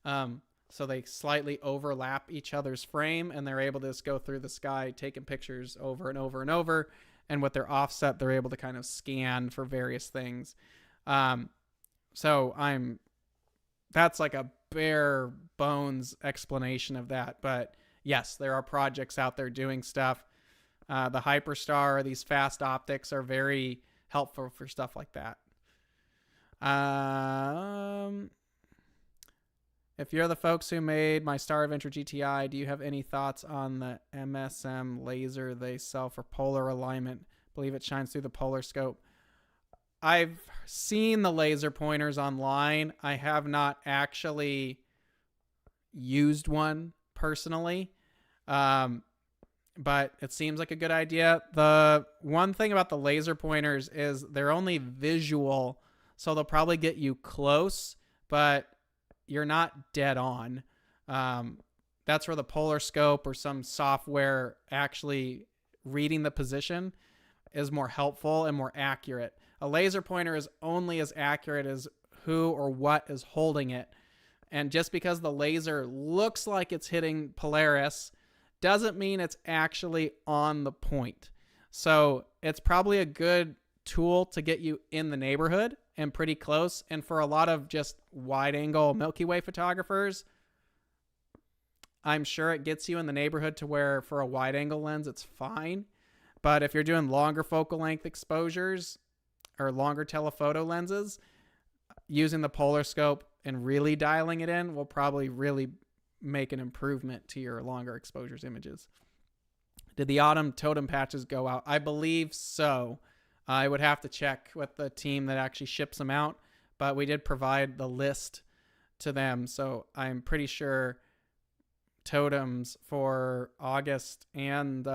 So they slightly overlap each other's frame, and they're able to just go through the sky, taking pictures over and over and over. And with their offset, they're able to kind of scan for various things. That's like a bare bones explanation of that. But yes, there are projects out there doing stuff. The Hyperstar, these fast optics, are very helpful for stuff like that. If you're the folks who made my Star Adventure GTI, do you have any thoughts on the MSM laser they sell for polar alignment? I believe it shines through the polar scope. I've seen the laser pointers online. I have not actually used one personally, but it seems like a good idea. The one thing about the laser pointers is they're only visual, so they'll probably get you close, but you're not dead on. That's where the polar scope or some software actually reading the position is more helpful and more accurate. A laser pointer is only as accurate as who or what is holding it. And just because the laser looks like it's hitting Polaris doesn't mean it's actually on the point. So it's probably a good tool to get you in the neighborhood and pretty close. And for a lot of just wide angle Milky Way photographers, I'm sure it gets you in the neighborhood to where for a wide angle lens, it's fine. But if you're doing longer focal length exposures or longer telephoto lenses, using the polar scope and really dialing it in will probably really make an improvement to your longer exposures images. Did the autumn totem patches go out? I believe so. I would have to check with the team that actually ships them out, but we did provide the list to them. So I'm pretty sure totems for August and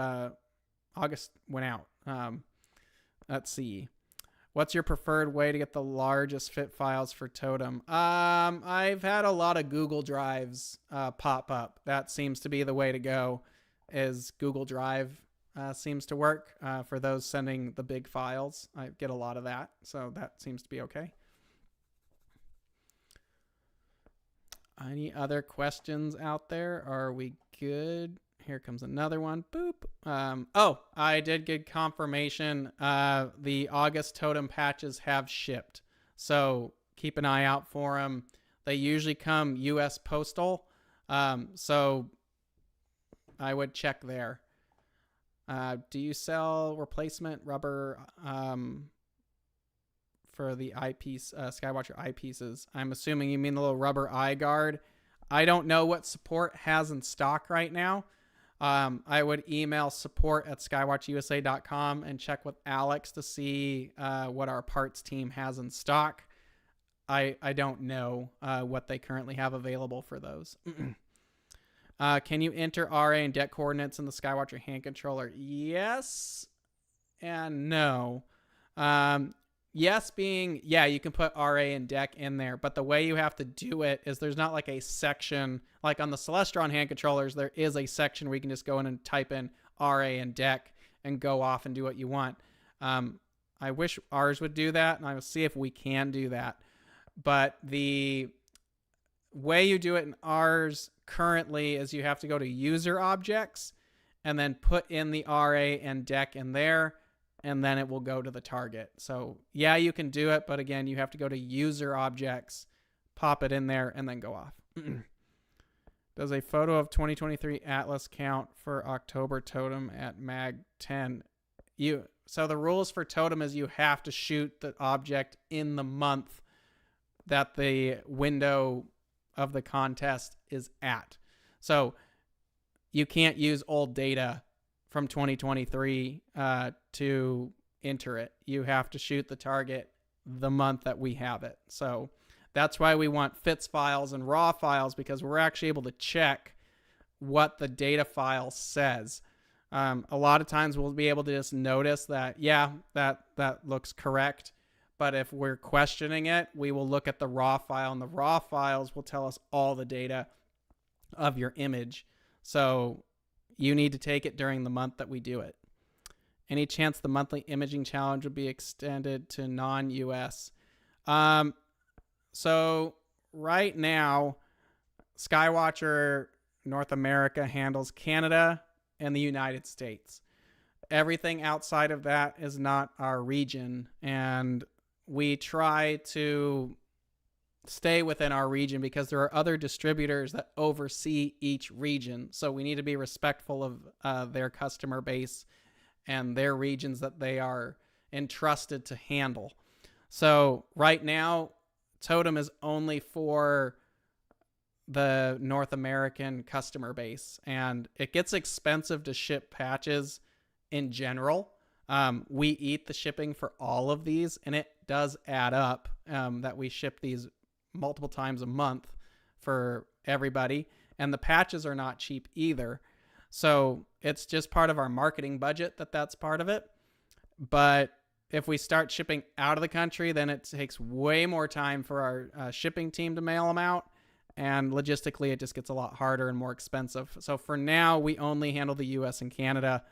August went out. Let's see. What's your preferred way to get the largest fit files for totem? I've had a lot of Google Drives pop up. That seems to be the way to go, is Google Drive seems to work for those sending the big files. I get a lot of that, so that seems to be okay. Any other questions out there? Are we good? here comes another one. Boop. I did get confirmation. The August totem patches have shipped. So keep an eye out for them. They usually come U.S. postal. So I would check there. Do you sell replacement rubber for the eyepiece, Skywatcher eyepieces? I'm assuming you mean the little rubber eye guard. I don't know what support has in stock right now. I would email support@skywatchusa.com and check with Alex to see what our parts team has in stock. I don't know what they currently have available for those. Can you enter RA and deck coordinates in the Skywatcher hand controller? Yes and no. Yes being, yeah, you can put RA and deck in there, but the way you have to do it is there's not like a section, like on the Celestron hand controllers, there is a section where you can just go in and type in RA and deck and go off and do what you want. I wish ours would do that, and I will see if we can do that. But the way you do it in ours currently is you have to go to user objects and then put in the RA and deck in there, and then it will go to the target. So yeah, you can do it, but again, you have to go to user objects, pop it in there, and then go off. Does a photo of 2023 Atlas count for October totem at mag 10? So the rules for totem is you have to shoot the object in the month that the window of the contest is at. So you can't use old data from 2023 to enter it. You have to shoot the target the month that we have it. So that's why we want FITS files and raw files, because we're actually able to check what the data file says. A lot of times we'll be able to just notice that, yeah, that looks correct. But if we're questioning it, we will look at the raw file, and the raw files will tell us all the data of your image. So you need to take it during the month that we do it. Any chance the monthly imaging challenge would be extended to non-US? So right now, Skywatcher North America handles Canada and the United States. Everything outside of that is not our region, and we try to stay within our region because there are other distributors that oversee each region. So we need to be respectful of their customer base and their regions that they are entrusted to handle. So right now, Totem is only for the North American customer base, and it gets expensive to ship patches in general. We eat the shipping for all of these, and it does add up that we ship these multiple times a month for everybody, and the patches are not cheap either. So it's just part of our marketing budget that's part of it. But if we start shipping out of the country, then it takes way more time for our shipping team to mail them out, and logistically it just gets a lot harder and more expensive. So for now, we only handle the US and Canada.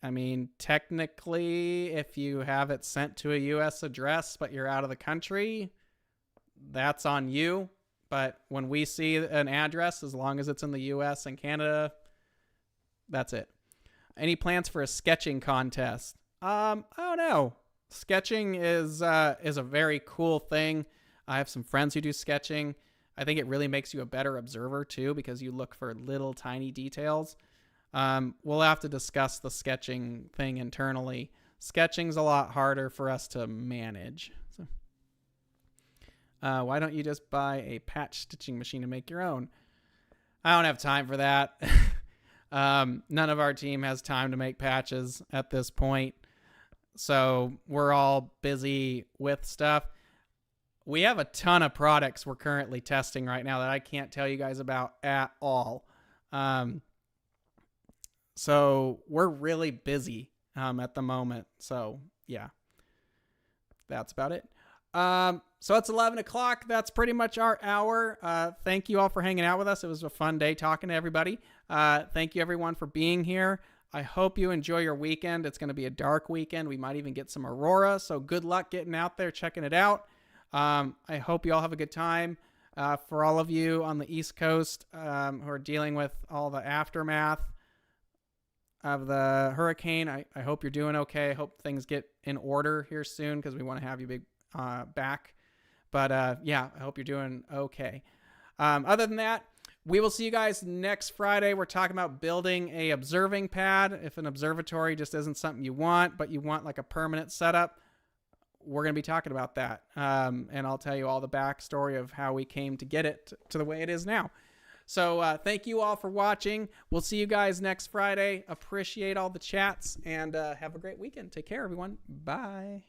I mean, technically, if you have it sent to a U.S. address, but you're out of the country, that's on you. But when we see an address, as long as it's in the U.S. and Canada, that's it. Any plans for a sketching contest? I don't know. Sketching is a very cool thing. I have some friends who do sketching. I think it really makes you a better observer, too, because you look for little tiny details. We'll have to discuss the sketching thing internally. Sketching's a lot harder for us to manage. So, why don't you just buy a patch stitching machine and make your own? I don't have time for that. None of our team has time to make patches at this point. So we're all busy with stuff. We have a ton of products we're currently testing right now that I can't tell you guys about at all. So we're really busy at the moment. So yeah, that's about it. So it's 11 o'clock. That's pretty much our hour. Thank you all for hanging out with us. It was a fun day talking to everybody. Thank you everyone for being here. I hope you enjoy your weekend. It's going to be a dark weekend. We might even get some aurora. So good luck getting out there, checking it out. I hope you all have a good time. For all of you on the East Coast who are dealing with all the aftermath of the hurricane, I hope you're doing okay. I hope things get in order here soon because we want to have you back. But yeah, I hope you're doing okay. Other than that, we will see you guys next Friday. We're talking about building a observing pad. If an observatory just isn't something you want, but you want like a permanent setup, we're going to be talking about that. And I'll tell you all the backstory of how we came to get it to the way it is now. So thank you all for watching. We'll see you guys next Friday. Appreciate all the chats and have a great weekend. Take care, everyone. Bye.